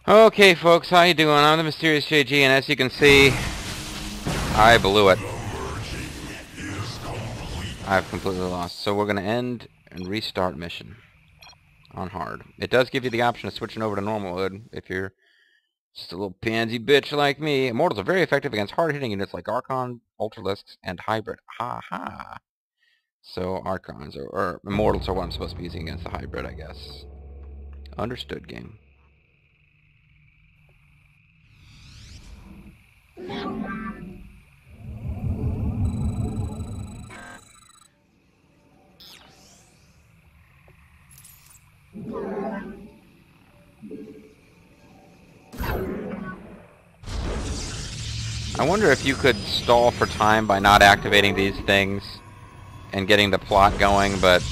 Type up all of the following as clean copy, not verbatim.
Okay, folks, how you doing? I'm the Mysterious JG, and as you can see, I blew it. I've completely lost. So we're going to end and restart mission on hard. It does give you the option of switching over to normal mode if you're just a little pansy bitch like me. Immortals are very effective against hard-hitting units like Archon, Ultralisks, and Hybrid. Ha ha. So Archons or Immortals are what I'm supposed to be using against the Hybrid, I guess. Understood, game. I wonder if you could stall for time by not activating these things and getting the plot going, but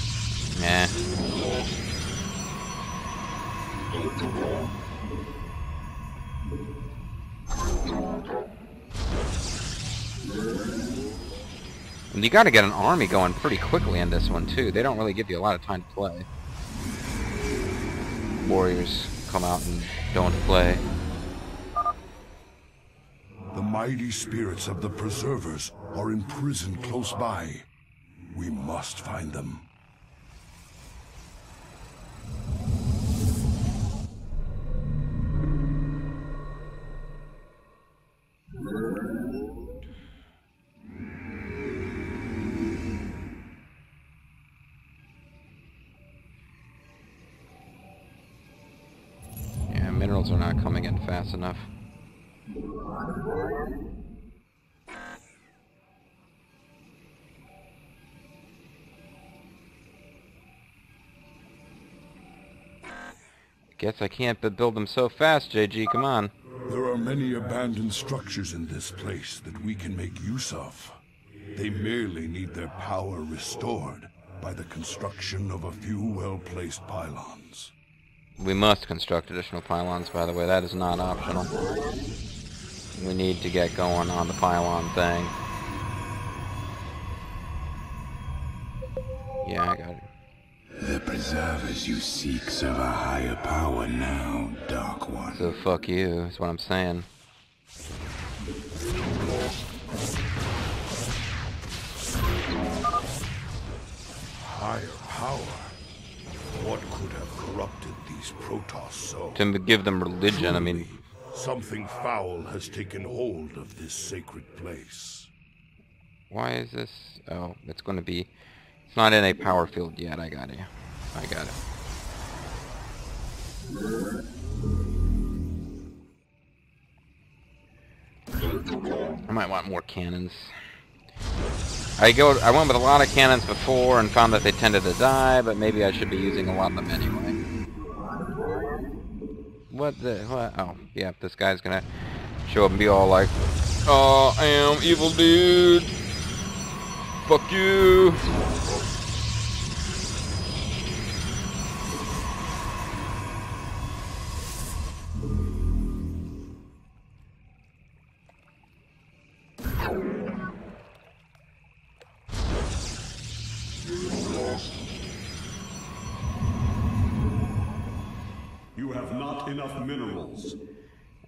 eh. And you gotta get an army going pretty quickly in this one too. They don't really give you a lot of time to play. Warriors come out and don't play. The mighty spirits of the Preservers are imprisoned close by. We must find them. Yeah, minerals are not coming in fast enough. Guess I can't build them so fast, JG, come on. There are many abandoned structures in this place that we can make use of. They merely need their power restored by the construction of a few well-placed pylons. We must construct additional pylons, by the way. That is not optional. We need to get going on the pylon thing. Yeah, I got it. The preservers you seek serve a higher power now, Dark One. So fuck you, is what I'm saying. Higher power? What could have corrupted these Protoss so? To give them religion, I mean... Something foul has taken hold of this sacred place. Why is this? Oh, it's going to be... It's not in a power field yet, I got it. I got it. I might want more cannons. I went with a lot of cannons before and found that they tended to die, but maybe I should be using a lot of them anyway. What? Oh, yeah, this guy's gonna show up and be all like, "Oh, I am evil dude. Fuck you." You have not enough minerals.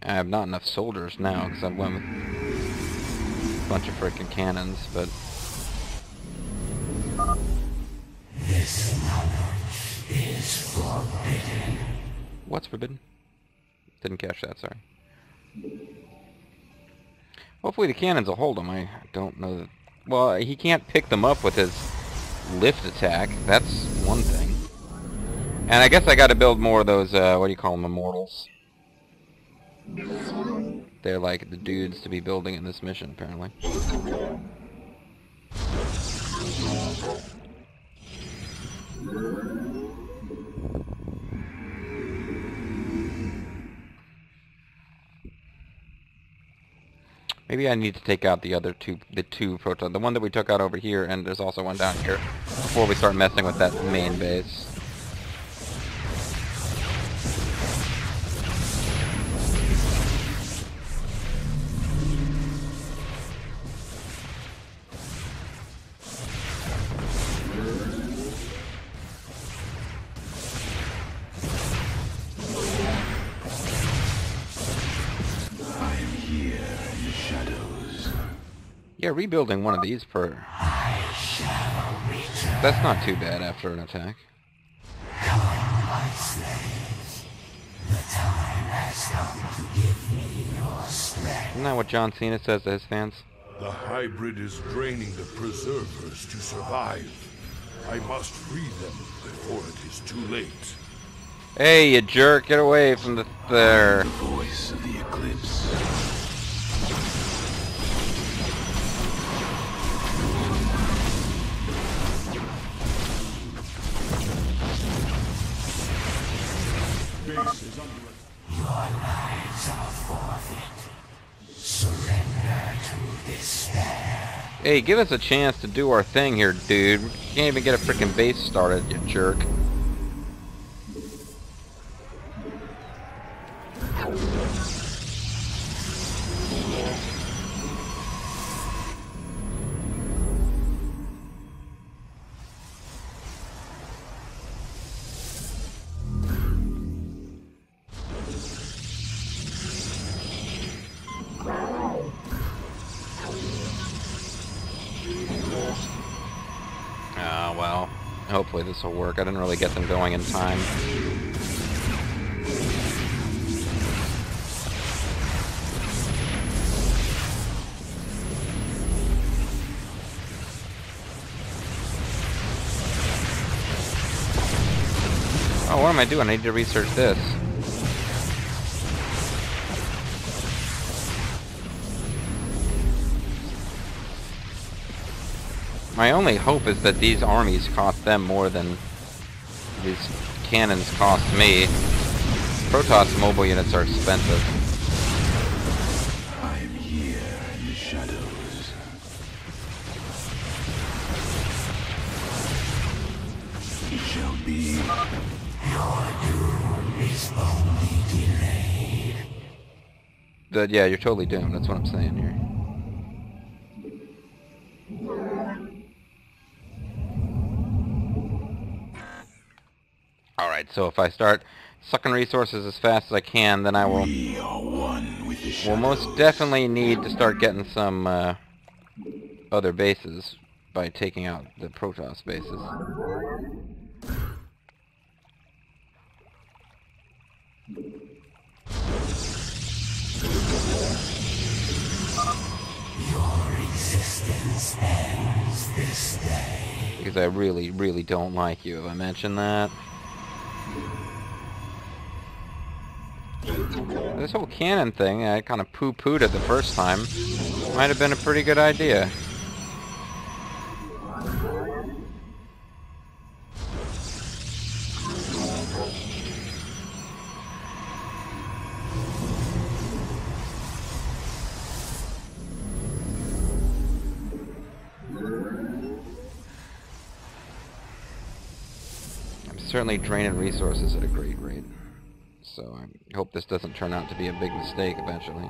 I have not enough soldiers now because I went with a bunch of freaking cannons, but This knowledge is forbidden. what's forbidden? Didn't catch that, sorry. Hopefully the cannons will hold him. I don't know that. Well, he can't pick them up with his lift attack. That's one thing. And I guess I got to build more of those, what do you call them, immortals. They're like the dudes to be building in this mission, apparently. Maybe I need to take out the other two proton, the one that we took out over here, and there's also one down here, before we start messing with that main base. Yeah, rebuilding one of these per... That's not too bad after an attack. Come, my slaves. The time has come to give me your strength. Isn't that what John Cena says to his fans? The hybrid is draining the preservers to survive. I must free them before it is too late. Hey, you jerk, get away from there. The voice of the eclipse. Base is under attack. Your lives are forfeit. Surrender to despair. Hey, give us a chance to do our thing here, dude. We can't even get a freaking base started, you jerk. Well, hopefully this will work. I didn't really get them going in time. Oh, what am I doing? I need to research this. My only hope is that these armies cost them more than these cannons cost me. Protoss mobile units are expensive. I am here in the shadows. It shall be. Your doom is only delayed. Yeah, you're totally doomed. That's what I'm saying here. Alright, so if I start sucking resources as fast as I can, then I will... We are one with the We'll shadows. most definitely need to start getting some other bases by taking out the Protoss bases. Your existence ends this day. Because I really, really don't like you. Have I mentioned that? This whole cannon thing, I kind of poo-pooed it the first time. Might have been a pretty good idea. I'm certainly draining resources at a great rate. So I hope this doesn't turn out to be a big mistake eventually.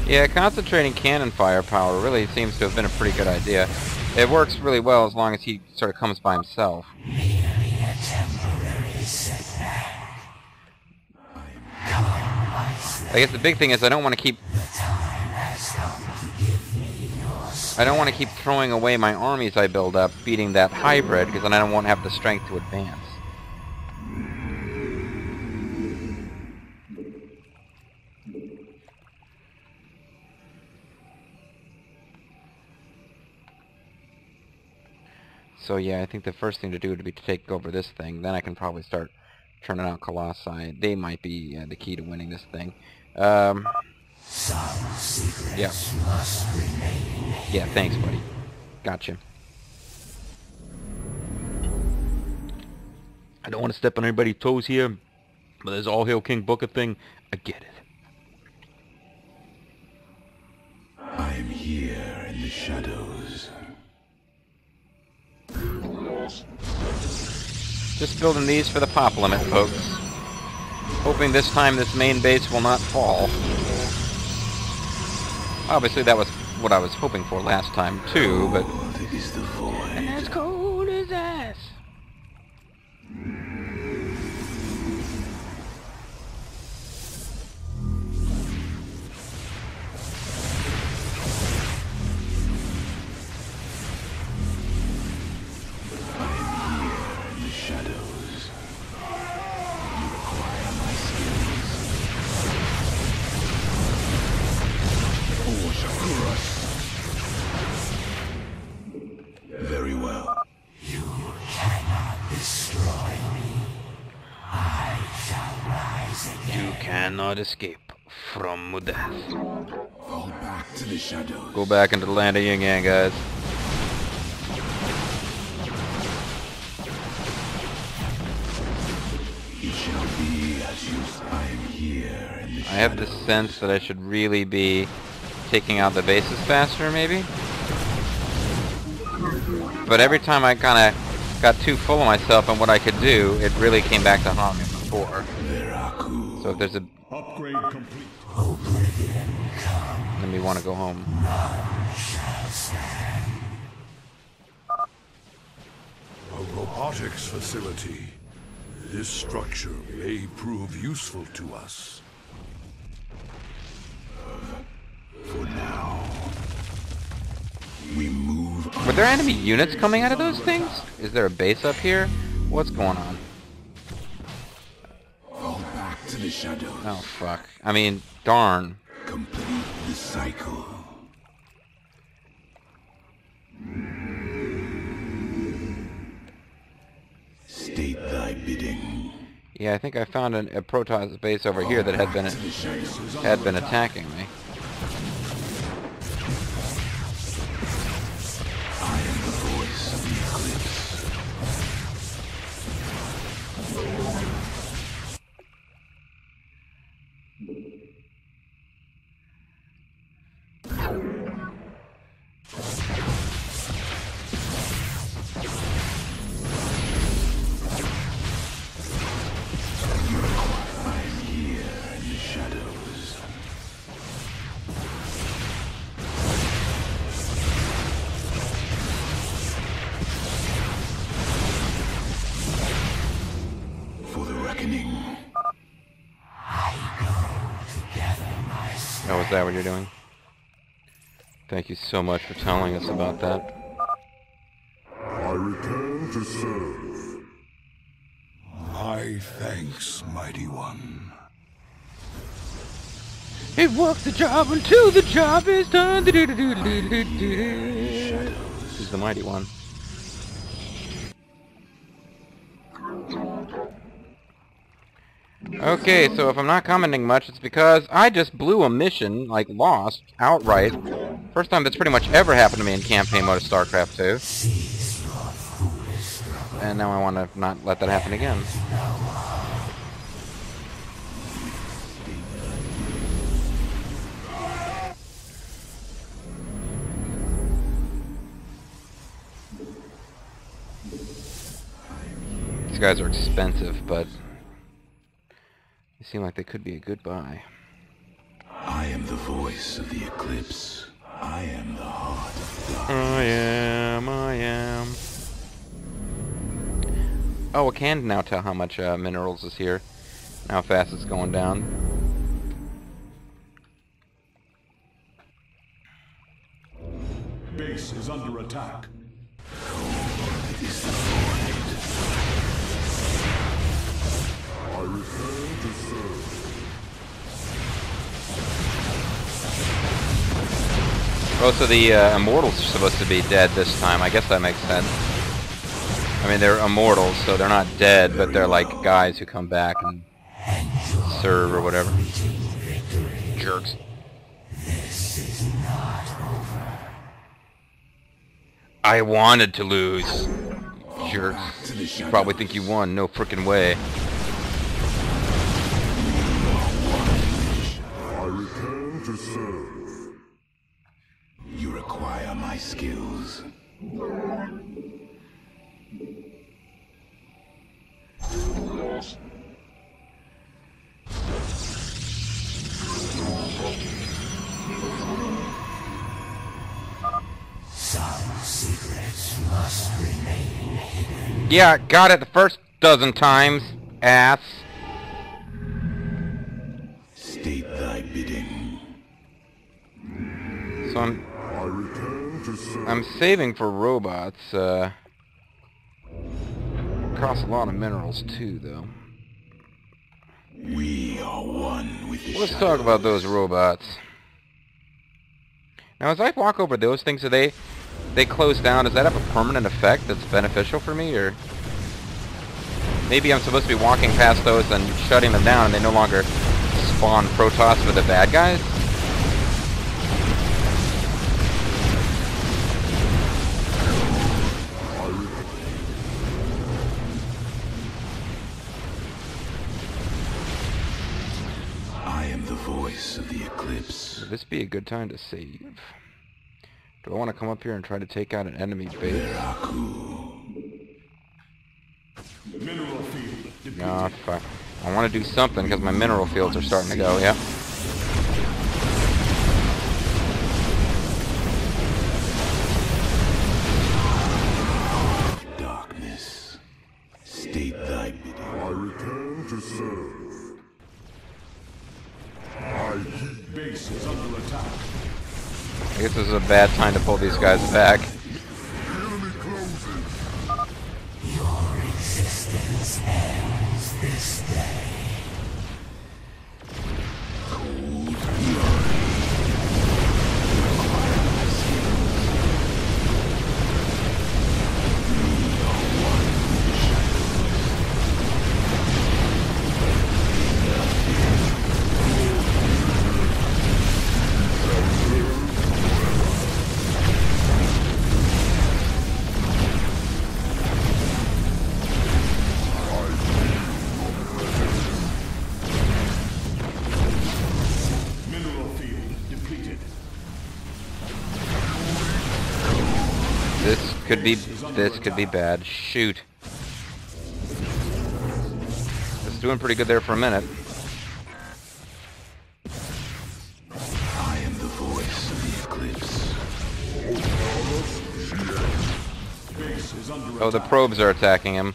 Yeah, concentrating cannon firepower really seems to have been a pretty good idea. It works really well as long as he sort of comes by himself. Merely a temporary setback. Come, my slave. I guess the big thing is I don't want to keep... The time has come to give me your strength. I don't want to keep throwing away my armies I build up beating that hybrid, because then I won't have the strength to advance. So yeah, I think the first thing to do would be to take over this thing. Then I can probably start turning out Colossi. They might be the key to winning this thing. Some secrets Yeah. must remain. Yeah, thanks, buddy. Gotcha. I don't want to step on anybody's toes here, but this all hail King Booker thing, I get it. I am here in the shadows. Just building these for the pop limit, folks. Hoping this time this main base will not fall. Obviously that was what I was hoping for last time too, but The is the void. And as cold as ice. In the shadows, you require my skills. Very well. You cannot destroy me. I shall rise again. You cannot escape from death. Fall back to the shadows. Go back into the land of yin yang, guys. It shall be as you. I am here in the I have this sense that I should really be taking out the bases faster, maybe? But every time I kind of got too full of myself on what I could do, it really came back to haunt me before. Veraku. So if there's a... Upgrade complete. Oblivion come, Then we want to go home. none shall stand. A robotics facility. This structure may prove useful to us. For now, we move on. Were there enemy units coming out of those things? Is there a base up here? What's going on? Fall back to the shadows. Oh, fuck. I mean, darn. Complete the cycle. State thy bidding. Yeah, I think I found a Protoss base over here that had been attacking me. I am the voice of the eclipse. I am here in the shadows. For the reckoning. Oh, is that what you're doing? Thank you so much for telling us about that. I return to serve. My thanks, Mighty One. It works the job until the job is done. This is the Mighty One. Okay, so if I'm not commenting much, it's because I just blew a mission, like lost, outright. First time that's pretty much ever happened to me in campaign mode of Starcraft 2. And now I want to not let that happen again. These guys are expensive, but they seem like they could be a good buy. I am the voice of the eclipse. I am the heart of darkness. I am. Oh, I can now tell how much minerals is here. And how fast it's going down. Base is under attack. It is the void. I return to serve. Oh, so the immortals are supposed to be dead this time. I guess that makes sense. I mean, they're immortals, so they're not dead, but they're like guys who come back and serve or whatever. Jerks. This is not over. I wanted to lose. Jerks. You probably think you won. No frickin' way. I return to serve. You require my skills. Some secret Yeah, got it the first dozen times, ass. State thy bidding. So I'm saving for robots. Costs a lot of minerals too, though. We are one with the Let's talk about those robots. Now, as I walk over those things, do they close down? Does that have a permanent effect that's beneficial for me, or maybe I'm supposed to be walking past those and shutting them down, and they no longer spawn Protoss for the bad guys? I am the voice of the eclipse. Would this be a good time to save? Do I want to come up here and try to take out an enemy base? Mineral field depleted. No, I want to do something because my mineral fields are starting to go, yeah. Darkness. State thy bidding. I return to serve. Base is under attack. I guess this is a bad time to pull these guys back. Enemy closes. Your existence ends this day. Mineral field depleted. This could be bad. Shoot. It's doing pretty good there for a minute. I am the voice of the eclipse. Base is under Oh, the attack. probes are attacking him.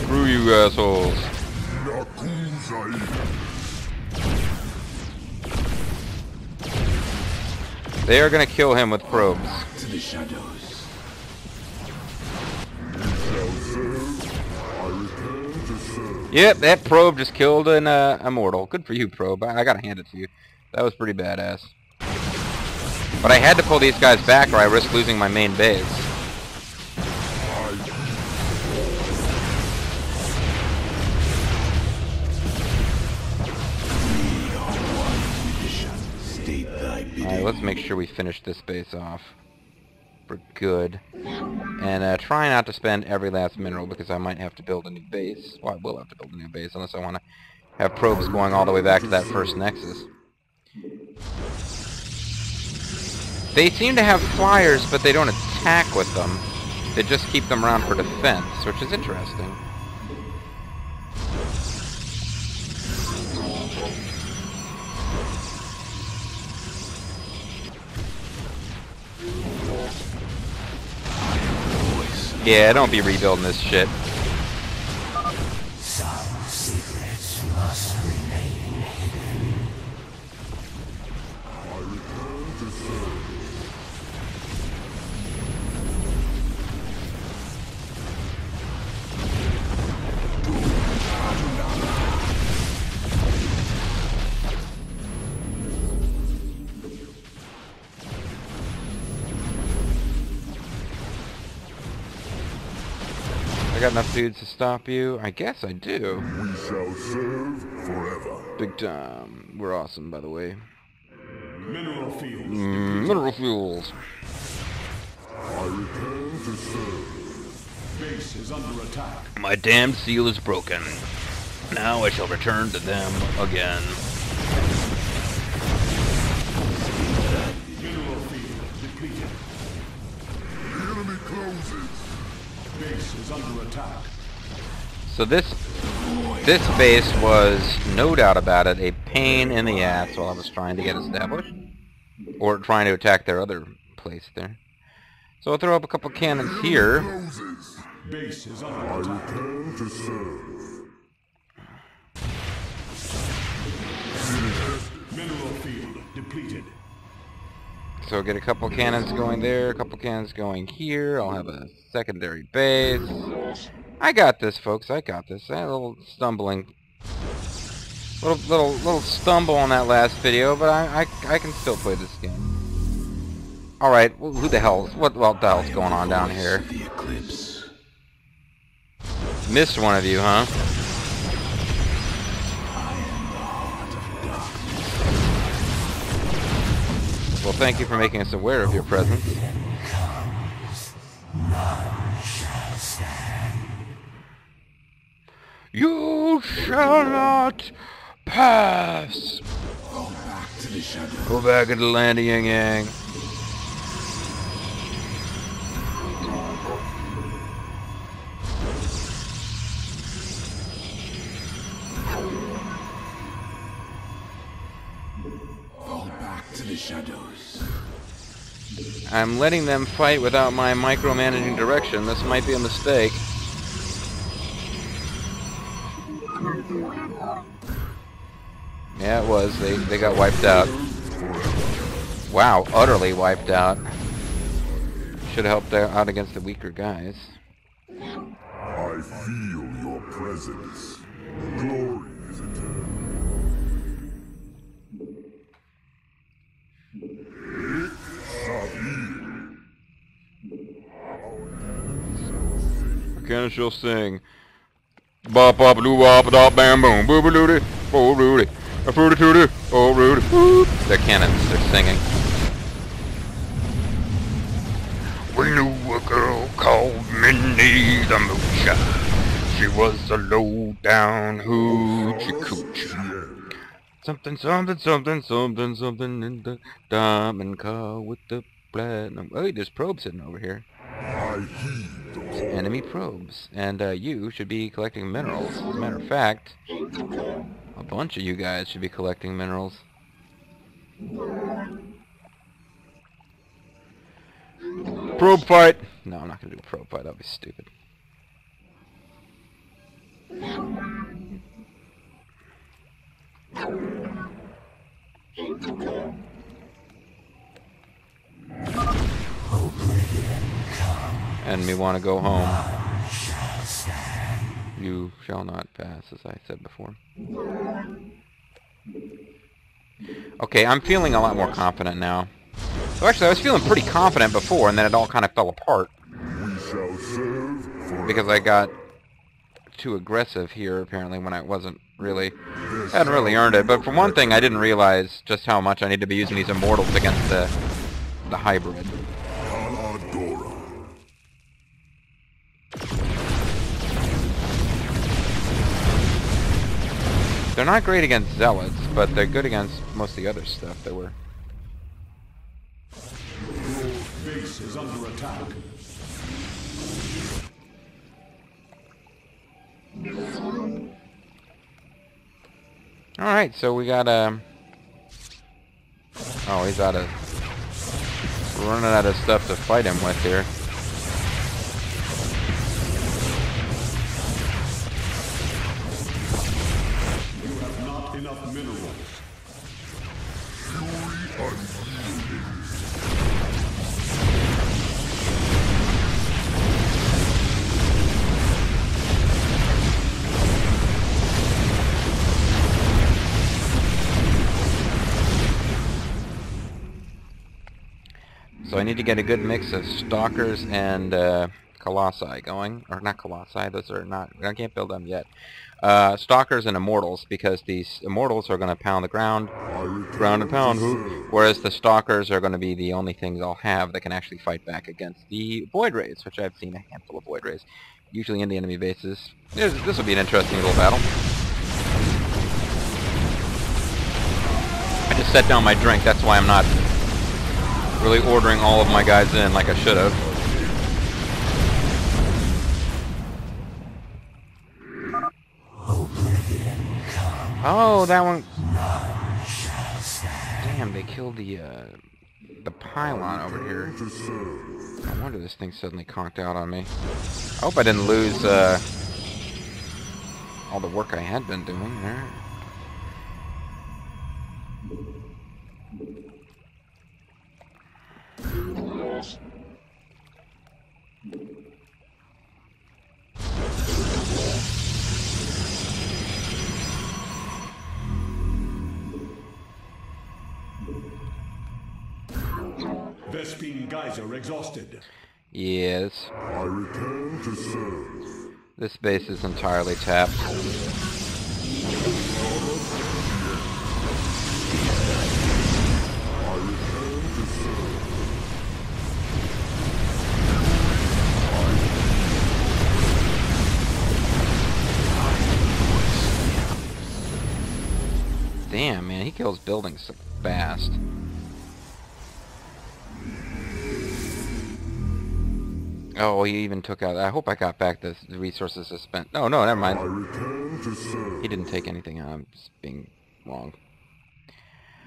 Screw you assholes. They are gonna kill him with probes. To the shadows. Yep, that probe just killed an immortal. Good for you, probe. I gotta hand it to you. That was pretty badass. But I had to pull these guys back or I risk losing my main base. State thy bidding. Alright, let's make sure we finish this base off. We're good. And try not to spend every last mineral because I might have to build a new base. Well, I will have to build a new base unless I want to have probes going all the way back to that first nexus. They seem to have flyers, but they don't attack with them. They just keep them around for defense, which is interesting. Yeah, don't be rebuilding this shit. Some secrets must remain hidden. I got enough dudes to stop you? I guess I do. We shall serve forever. Big time. We're awesome, by the way. Mineral fields. Mineral fuels. I return to serve. Base is under attack. My damned seal is broken. Now I shall return to them again. Mineral field depleted. The enemy closes. Base is under attack. So this base was, no doubt about it, a pain in the ass while I was trying to get established. or trying to attack their other place there. So I'll throw up a couple cannons here. Base is under attack. Return to serve. Mineral field depleted. So get a couple cannons going there, a couple cannons going here. I'll have a secondary base. I got this, folks. I got this. I had a little stumbling, little stumble on that last video, but I can still play this game. All right, well, who the hell's what the hell's going on down here? The eclipse. Missed one of you, huh? Well, thank you for making us aware of your presence. You shall not pass. Fall back to the shadow. Go back into the land of Yin Yang. Fall back to the shadows. I'm letting them fight without my micromanaging direction. This might be a mistake. Yeah, it was. They got wiped out. Wow, utterly wiped out. Should have helped out against the weaker guys. I feel your presence. Glory is eternal. Cannon shall sing. Bop bop doo wop dop bam boom boo boo doody oh Rudy a fruity tooty oh Rudy whoop. They're cannons. They're singing. We knew a girl called Minnie the Moocher. She was a low down hoochie coochie. Something something something something something in the diamond car with the platinum. Oh, there's probes sitting over here. I heed the call. Enemy probes, and you should be collecting minerals. As a matter of fact, a bunch of you guys should be collecting minerals. Probe fight! No, I'm not gonna do a probe fight. That'd be stupid. And me want to go home. You shall not pass, as I said before. Okay, I'm feeling a lot more confident now. So actually, I was feeling pretty confident before, and then it all kind of fell apart. We shall serve forever. Because I got too aggressive here, apparently, when I wasn't really... I hadn't really earned it. But for one thing, I didn't realize just how much I need to be using these immortals against the hybrid. Aladora. They're not great against zealots, but they're good against most of the other stuff that were... Base is under attack. Alright, so we got oh, he's out of... We're running out of stuff to fight him with here. You have not enough minerals. So I need to get a good mix of Stalkers and Colossi going. Or not Colossi, those are not... I can't build them yet. Stalkers and Immortals, because these Immortals are going to pound the ground. Ground and pound. Whereas the Stalkers are going to be the only things I'll have that can actually fight back against the Void Rays, which I've seen a handful of Void Rays. Usually in the enemy bases. This will be an interesting little battle. I just set down my drink, that's why I'm not really ordering all of my guys in like I should have. Oh, that one... Damn, they killed the the pylon over here. No wonder this thing suddenly conked out on me. I hope I didn't lose all the work I had been doing there. Vespine Geyser exhausted. Yes. I return to serve. This base is entirely tapped. I return to serve. Damn, man, he kills buildings so fast. Oh, he even took out... I hope I got back the resources I spent. No, never I mind. return to serve. He didn't take anything out. I'm just being wrong.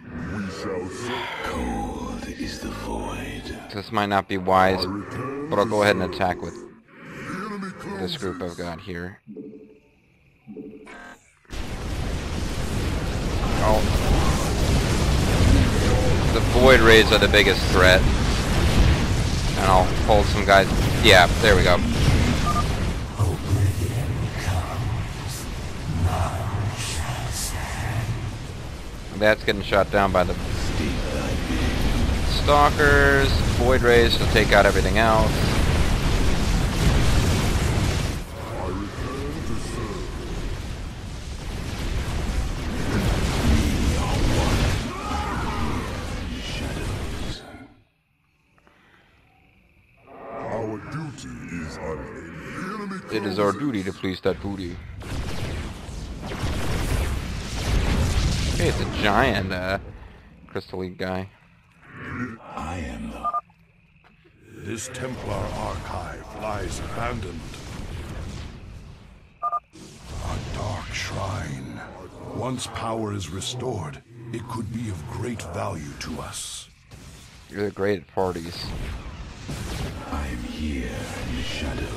We shall serve. Cold is the void. This might not be wise, but I'll go ahead and attack with The enemy this closes. group I've got here. Oh. The Void Rays are the biggest threat. And I'll hold some guys. Yeah, there we go. That's getting shot down by the Stalkers. Void Rays to take out everything else. I return to serve. Our duty is unending. The enemy It is our duty to please that booty. Okay, it's a giant Crystal League guy. I am the... This Templar archive lies abandoned. A dark shrine. Once power is restored, it could be of great value to us. You're great at parties. I am here in the shadows.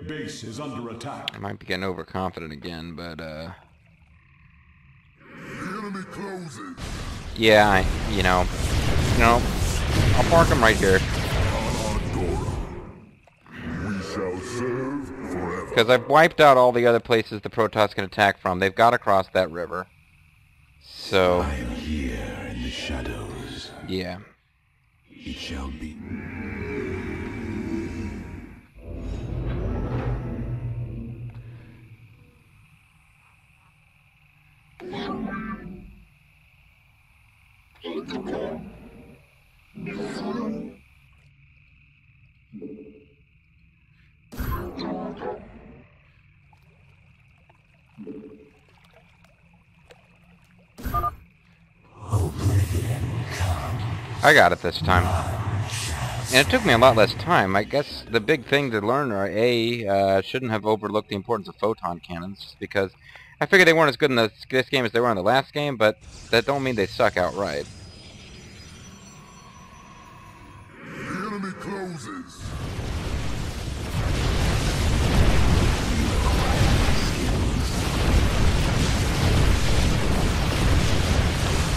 Base is under attack. I might be getting overconfident again, but The enemy closes. yeah, I'll park him right here We shall serve forever. because I've wiped out all the other places the Protoss can attack from. They've got to cross that river. So I am here in the shadows. yeah, It shall be... I got it this time. And it took me a lot less time. I guess the big thing to learn are shouldn't have overlooked the importance of photon cannons, just because I figured they weren't as good in this game as they were in the last game, but that don't mean they suck outright. The enemy closes.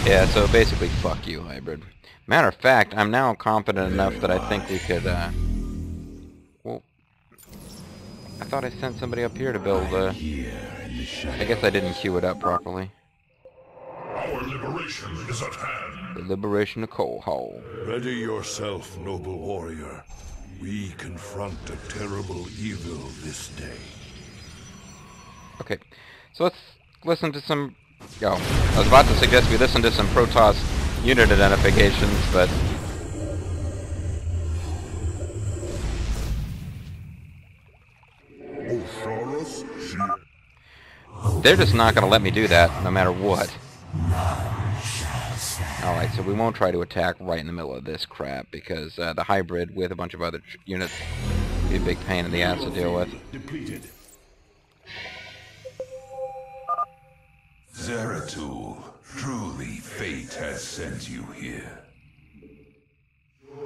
Yeah, so basically, fuck you, Hybrid. Matter of fact, I'm now confident enough that I think we could, well, I thought I sent somebody up here to build, Here in the shadows. I guess I didn't queue it up properly. Our liberation is at hand. The liberation of Coal Hole. Ready yourself, noble warrior. We confront a terrible evil this day. Okay, so let's listen to some... Oh, I was about to suggest we listen to some Protoss unit identifications, but... Osiris, they're just not going to let me do that, no matter what. Alright, so we won't try to attack right in the middle of this crap, because the hybrid with a bunch of other units be a big pain in the ass to deal with. Depleted. Zeratul, truly fate has sent you here.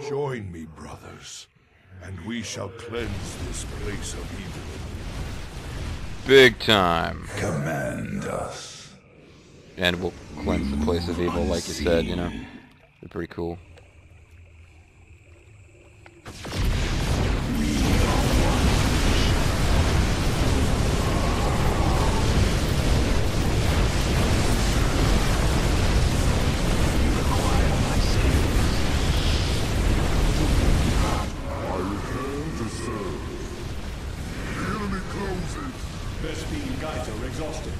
Join me, brothers, and we shall cleanse this place of evil. Big time. Command us. And we'll cleanse the place of evil, like you said, you know. They're pretty cool. Exhausted.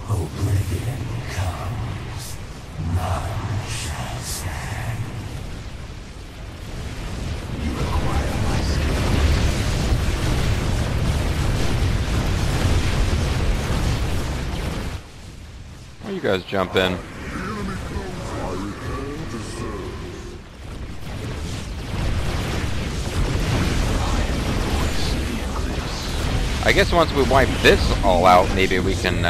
Oblivion comes, none shall stand. You require my skill. Why you guys jump in? I guess once we wipe this all out, maybe we can,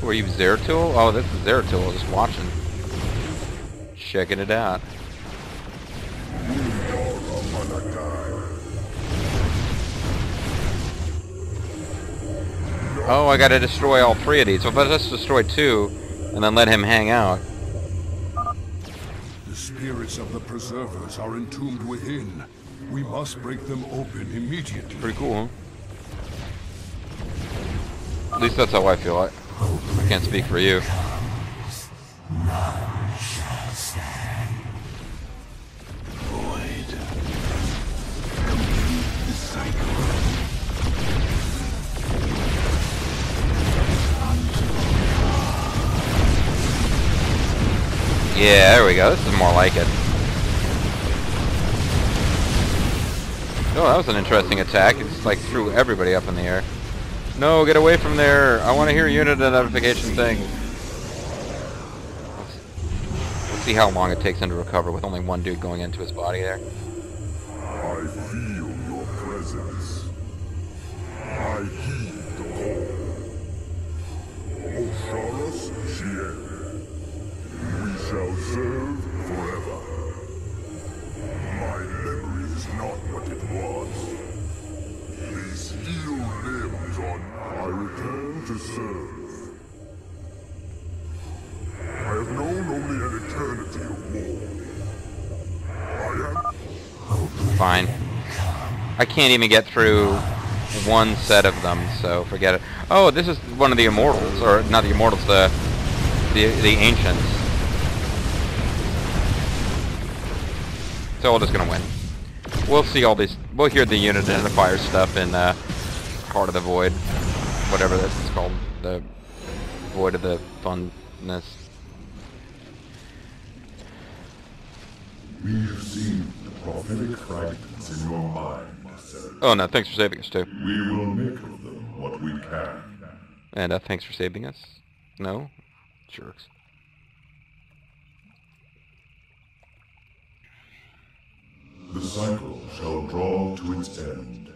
Who are you, Zeratul? Oh, this is Zeratul, just watching. Checking it out. Oh, I gotta destroy all three of these. So let's destroy two, and then let him hang out. The spirits of the preservers are entombed within. We must break them open immediately. Pretty cool, huh? At least that's how I feel. I can't speak for you. None shall stand. Void. Complete the cycle. Yeah, there we go. This is more like it. Oh, that was an interesting attack. It's like threw everybody up in the air. No, get away from there. I want to hear unit identification thing. Let's see how long it takes him to recover with only one dude going into his body there. I feel your presence. I heed the call. Osharas Shien. We shall serve forever. My memory is not what it was. These steel limbs on I return to serve. I have known only an eternity of war. I am Fine. I can't even get through one set of them, so forget it. Oh, this is one of the immortals, or not the immortals, the ancients. So we're just gonna win. We'll see all these. We'll hear the unit identifier stuff in Heart of the Void, whatever this is called, the Void of the Funness. We have seen the prophetic fragments in your mind, sir. Oh no, thanks for saving us too. We will make of them what we can. And thanks for saving us. No, jerks. The cycle shall draw to its end.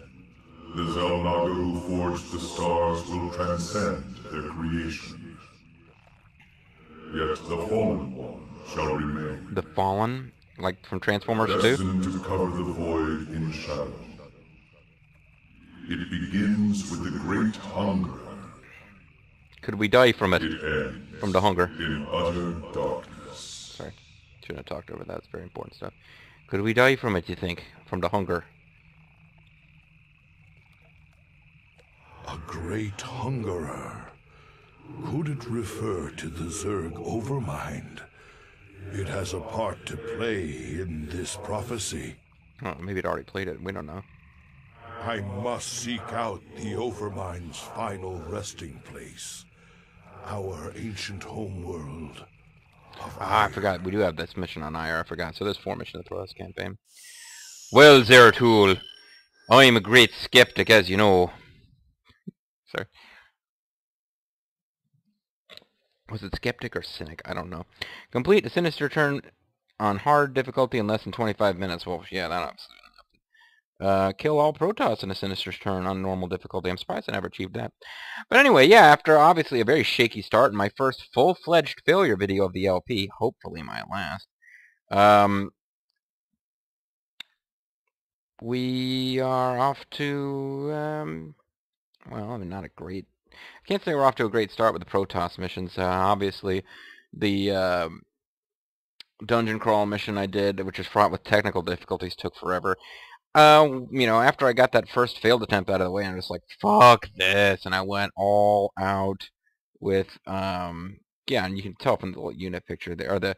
The Zelnaga who forged the stars will transcend their creation. Yet the Fallen One shall remain, The Fallen, like from Transformers 2? destined to cover the void in shadow. It begins with the great hunger. Could we die from it? It ends From the hunger? in utter darkness. Sorry, shouldn't have talked over that. It's very important stuff. Could we die from it, you think? From the hunger? A great hungerer. Could it refer to the Zerg Overmind? It has a part to play in this prophecy. Oh, maybe it already played it. We don't know. I must seek out the Overmind's final resting place. Our ancient homeworld. Ah, I forgot. We do have this mission on IR. I forgot. So there's 4 missions through this campaign. Well, Zeratul, I'm a great skeptic, as you know. Sorry. Was it Skeptic or Cynic? I don't know. Complete a Sinister turn on hard difficulty in less than 25 minutes. Well, yeah, that obviously. Kill all Protoss in a Sinister's turn on normal difficulty. I'm surprised I never achieved that. But anyway, yeah, after obviously a very shaky start and my first full-fledged failure video of the LP, hopefully my last, we are off to, well, I mean, not a great... I can't say we're off to a great start with the Protoss missions. Obviously, the dungeon crawl mission I did, which was fraught with technical difficulties, took forever. You know, after I got that first failed attempt out of the way, I'm just like, fuck this, and I went all out with, yeah, and you can tell from the little unit picture there, or the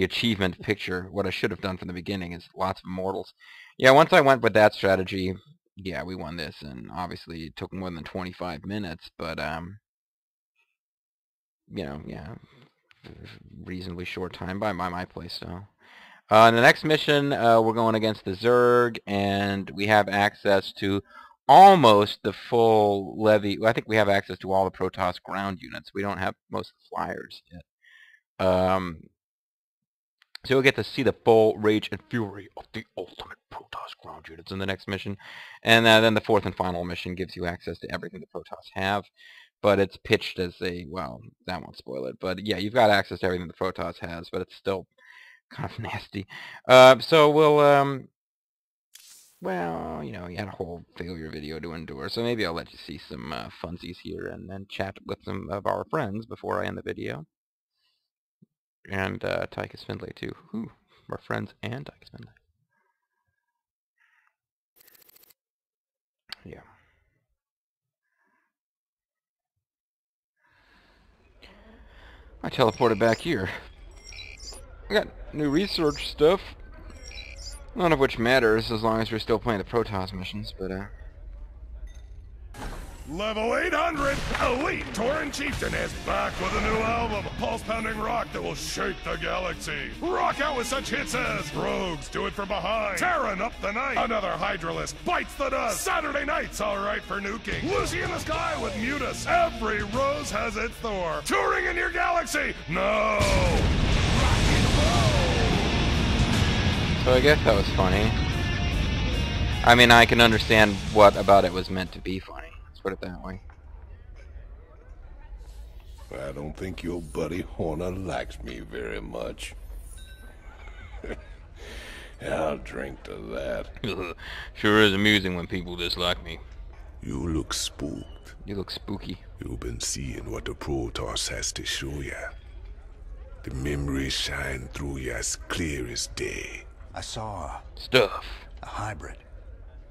achievement picture, what I should have done from the beginning is lots of mortals. Yeah, once I went with that strategy, yeah, we won this, and obviously it took more than 25 minutes, but, you know, yeah, reasonably short time by my playstyle. In the next mission, we're going against the Zerg, and we have access to almost the full levy. Well, I think we have access to all the Protoss ground units. We don't have most of the flyers yet. So you'll get to see the full rage and fury of the ultimate Protoss ground units in the next mission. And then the fourth and final mission gives you access to everything the Protoss have. But it's pitched as a, well, that won't spoil it. But yeah, you've got access to everything the Protoss has, but it's still kind of nasty. So we'll, well, you know, you had a whole failure video to endure, so maybe I'll let you see some funsies here and then chat with some of our friends before I end the video. And Tychus Findlay, too. Ooh, our friends and Tychus Findlay. Yeah. I teleported back here. I got new research stuff. None of which matters as long as we're still playing the Protoss missions, but Level 800, Elite Tauren Chieftain is back with a new album, pulse-pounding rock that will shake the galaxy. Rock out with such hits as Rogues Do It From Behind, Terran Up the Night, Another Hydralist Bites the Dust, Saturday Night's Alright for Nuking, Lucy in the Sky with Mutus, Every Rose Has Its Thor, Touring in Your Galaxy, no! So I guess that was funny. I mean, I can understand what about it was meant to be funny. Let's put it that way. I don't think your buddy Horner likes me very much. I'll drink to that. Sure is amusing when people dislike me. You look spooked. You look spooky. You've been seeing what the Protoss has to show you. The memories shine through you as clear as day. I saw Stuff. a hybrid.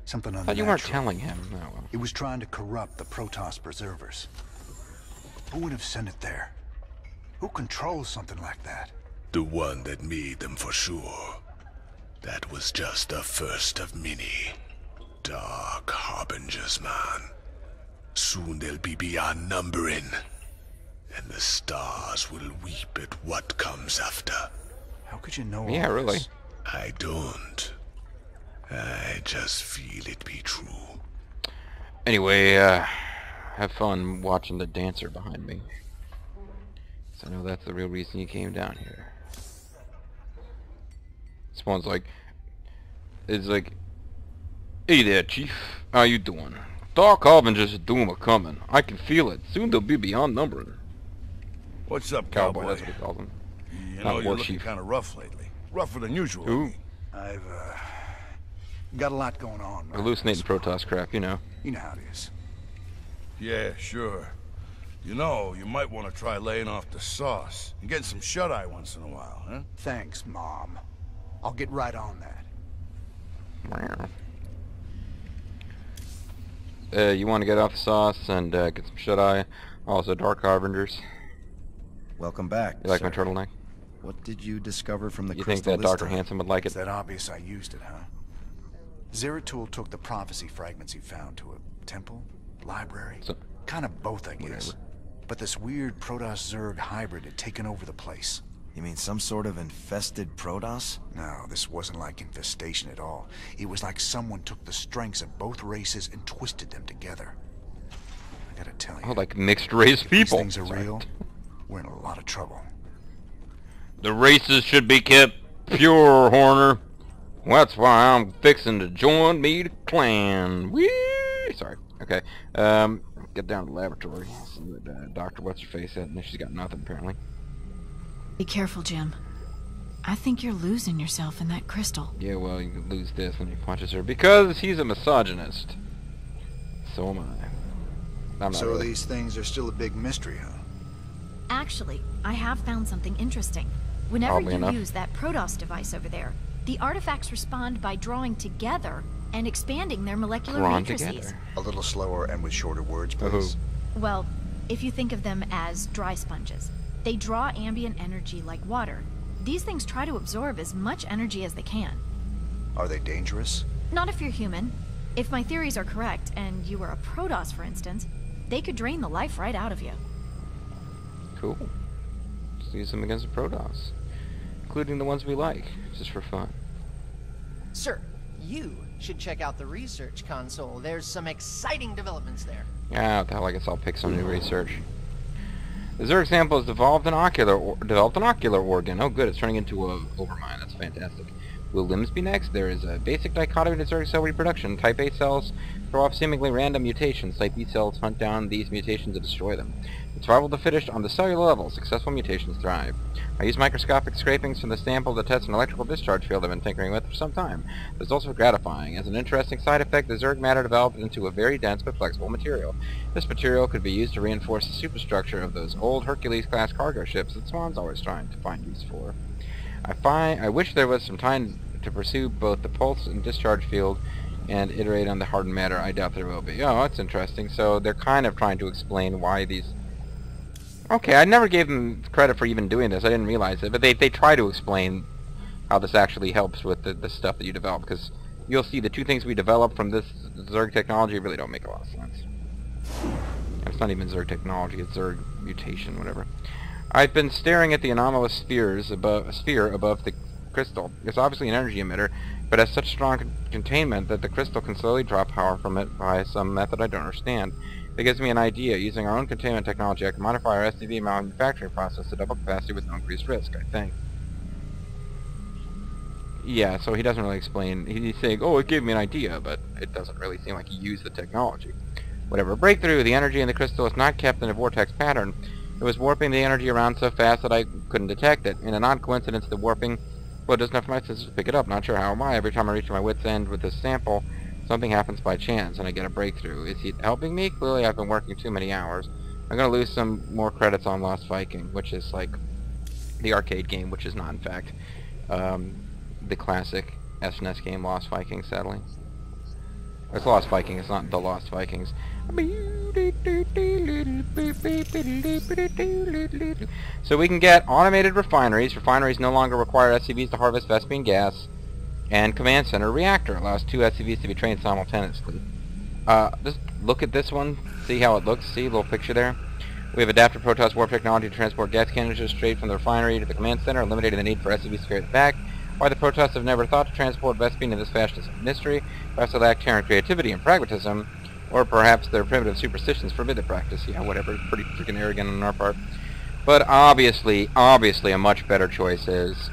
Something I unnatural. thought you weren't telling him. Oh, well. It was trying to corrupt the Protoss preservers. Who would have sent it there? Who controls something like that? The one that made them for sure. That was just the first of many. Dark harbingers, man. Soon they'll be beyond numbering. And the stars will weep at what comes after. How could you know Yeah, all really. this? I don't. I just feel it be true. Anyway, have fun watching the dancer behind me. So I know that's the real reason you came down here. This one's like, it's like, hey there, Chief. How you doing? Dark Harvinger's doom are coming. I can feel it. Soon they'll be beyond numbering. What's up, Cowboy, cowboy? that's what he calls him. You Not know, you're war looking chief. kind of rough lately. Rougher than usual. Ooh. I've got a lot going on. right Hallucinating now. Protoss crap, you know. You know how it is. Yeah, sure. You know, you might want to try laying off the sauce and getting some shut-eye once in a while, huh? Thanks, Mom. I'll get right on that. You want to get off the sauce and get some shut-eye. Also, Dark Harbingers. Welcome back. You like my sir. turtleneck? What did you discover from the You think crystal that this Dr. time? Hansen would like It's it? that obvious I used it, huh? Zeratul took the prophecy fragments he found to a temple, library. So- Kind of both, I guess. Whatever. But this weird Protoss-Zerg hybrid had taken over the place. You mean some sort of infested Protoss? No, this wasn't like infestation at all. It was like someone took the strengths of both races and twisted them together. I gotta tell you, Oh, like mixed race if these people. things are Sorry. real, we're in a lot of trouble. The races should be kept pure, Horner. Well, that's why I'm fixing to join me the clan. Whee! Sorry. Okay. Get down to the laboratory. See what Dr. What's-Her-Face said. And she's got nothing, apparently. Be careful, Jim. I think you're losing yourself in that crystal. Yeah, well, you can lose this when he punches her. Because he's a misogynist. So am I. So really. These things are still a big mystery, huh? Actually, I have found something interesting. Whenever Oddly you enough. use that Protoss device over there, the artifacts respond by drawing together and expanding their molecular matrices. Together. A little slower and with shorter words, please. Well, if you think of them as dry sponges, they draw ambient energy like water. These things try to absorb as much energy as they can. Are they dangerous? Not if you're human. If my theories are correct, and you were a Protoss, for instance, they could drain the life right out of you. Cool. Let's use them against the Protoss. Including the ones we like, just for fun. Sir, you should check out the research console. There's some exciting developments there. Yeah, what the hell, I guess I'll pick some new research. The Zerg sample has developed an ocular organ. Oh good, it's turning into a overmind. That's fantastic. Will limbs be next? There is a basic dichotomy to Zerg cell reproduction. Type A cells throw off seemingly random mutations. Type B cells hunt down these mutations and destroy them. In survival of the fittest on the cellular level, successful mutations thrive. I use microscopic scrapings from the sample to test an electrical discharge field I've been tinkering with for some time. The results are gratifying. As an interesting side effect, the Zerg matter developed into a very dense but flexible material. This material could be used to reinforce the superstructure of those old Hercules-class cargo ships that Swan's always trying to find use for. I wish there was some time to pursue both the pulse and discharge field and iterate on the hardened matter. I doubt there will be. Oh, that's interesting. So they're kind of trying to explain why these... Okay, I never gave them credit for even doing this. I didn't realize it. But they try to explain how this actually helps with the stuff that you develop. Because you'll see the two things we developed from this Zerg technology really don't make a lot of sense. It's not even Zerg technology. It's Zerg mutation, whatever. I've been staring at the anomalous sphere above the crystal. It's obviously an energy emitter, but has such strong containment that the crystal can slowly draw power from it by some method I don't understand. It gives me an idea. Using our own containment technology, I can modify our SCV manufacturing process to double capacity with no increased risk, I think. Yeah, so he doesn't really explain. He's saying, oh, it gave me an idea, but it doesn't really seem like he used the technology. Whatever breakthrough, the energy in the crystal is not kept in a vortex pattern. It was warping the energy around so fast that I couldn't detect it. In a non-coincidence, the warping well, doesn't have my senses to pick it up. Not sure how or why. Every time I reach my wit's end with this sample, something happens by chance, and I get a breakthrough. Is he helping me? Clearly, I've been working too many hours. I'm going to lose some more credits on Lost Viking, which is like the arcade game, which is not, in fact, the classic SNES game Lost Vikings, sadly. It's Lost Viking, it's not the Lost Vikings. So we can get automated refineries. Refineries no longer require SCVs to harvest Vespene gas. And command center reactor allows 2 SCVs to be trained simultaneously. Just look at this one, see how it looks, see a little picture there. We have adapted Protoss warp technology to transport gas canisters straight from the refinery to the command center, eliminating the need for SCVs to carry it back. Why the Protoss have never thought to transport Vespene in this fashion is a mystery. Perhaps they lack Terran creativity and pragmatism, or perhaps their primitive superstitions forbid the practice. Yeah, whatever. Pretty freaking arrogant on our part. But obviously, a much better choice is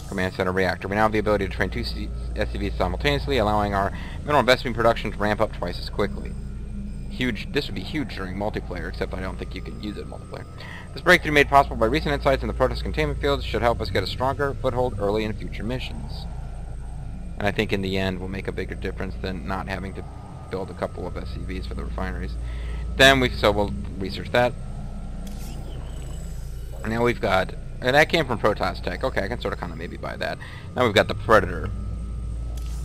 command center reactor. We now have the ability to train 2 SCVs simultaneously, allowing our mineral Vespene production to ramp up twice as quickly. Huge. This would be huge during multiplayer, except I don't think you can use it in multiplayer. This breakthrough made possible by recent insights in the Protoss containment fields should help us get a stronger foothold early in future missions. And I think in the end will make a bigger difference than not having to build a couple of SCVs for the refineries. Then we'll research that. And now we've got, and that came from Protoss Tech. Okay, I can sort of kind of maybe buy that. Now we've got the Predator.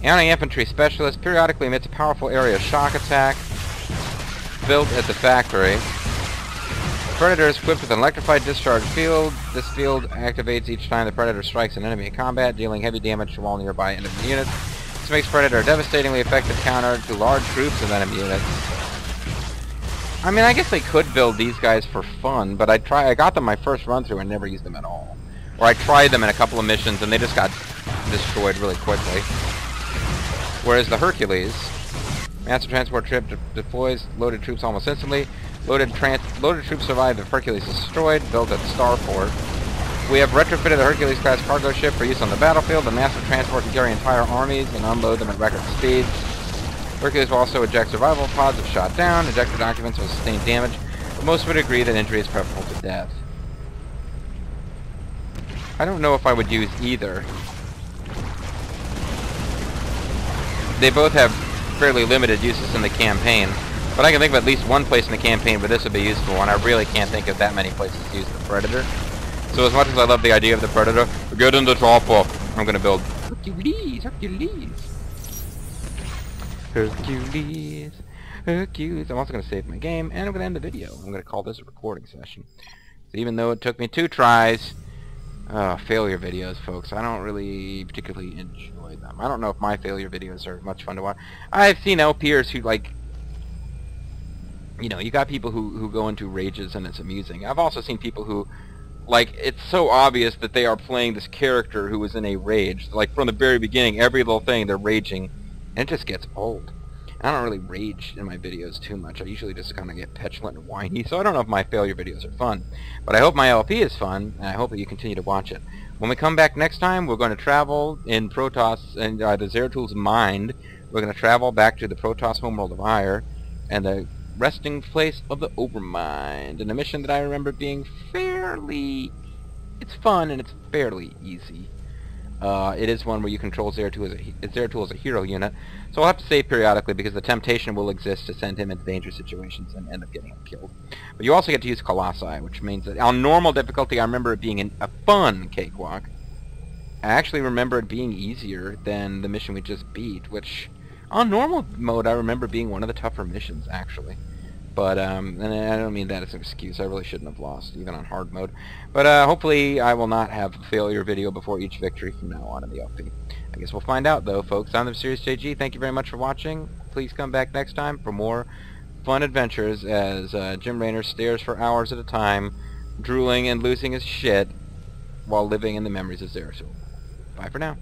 Anti-infantry specialist periodically emits a powerful area shock attack built at the factory. Predator is equipped with an electrified discharge field. This field activates each time the Predator strikes an enemy in combat, dealing heavy damage to all nearby enemy units. This makes Predator a devastatingly effective counter to large groups of enemy units. I mean, I guess they could build these guys for fun, but I got them my first run through and never used them at all. Or I tried them in a couple of missions and they just got destroyed really quickly. Whereas the Hercules, master transport trip deploys loaded troops almost instantly. Loaded troops survived if Hercules is destroyed, built at Starport. We have retrofitted the Hercules-class cargo ship for use on the battlefield. The massive transport can carry entire armies and unload them at record speeds. Hercules will also eject survival pods if shot down. Ejected occupants will sustain damage, but most would agree that injury is preferable to death. I don't know if I would use either. They both have fairly limited uses in the campaign, but I can think of at least one place in the campaign where this would be useful, and I really can't think of that many places to use the Predator. So as much as I love the idea of the Predator, get in the chopper. I'm gonna build Hercules. I'm also gonna save my game, and I'm gonna end the video. I'm gonna call this a recording session. So even though it took me 2 tries, failure videos, folks, I don't really particularly enjoy them. I don't know if my failure videos are much fun to watch. I've seen LPers who, like, you know, you got people who go into rages and it's amusing. I've also seen people who, like, it's so obvious that they are playing this character who is in a rage. Like, from the very beginning, every little thing, they're raging, and it just gets old. I don't really rage in my videos too much. I usually just kind of get petulant and whiny, so I don't know if my failure videos are fun. But I hope my LP is fun, and I hope that you continue to watch it. When we come back next time, we're going to travel in Protoss and the Zeratul mind. We're going to travel back to the Protoss homeworld of Ire, and the resting place of the Overmind, and a mission that I remember being fairly... it's fun and it's fairly easy. It is one where you control Zeratul as a hero unit, so I'll have to save periodically because the temptation will exist to send him into dangerous situations and end up getting him killed. But you also get to use Colossi, which means that on normal difficulty I remember it being a fun cakewalk. I actually remember it being easier than the mission we just beat, which on normal mode I remember being one of the tougher missions, actually. But, and I don't mean that as an excuse. I really shouldn't have lost, even on hard mode. But, hopefully I will not have a failure video before each victory from now on in the LP. I guess we'll find out, though, folks. I'm the Mysterious JG. Thank you very much for watching. Please come back next time for more fun adventures as Jim Raynor stares for hours at a time, drooling and losing his shit while living in the memories of Zeratul. Bye for now.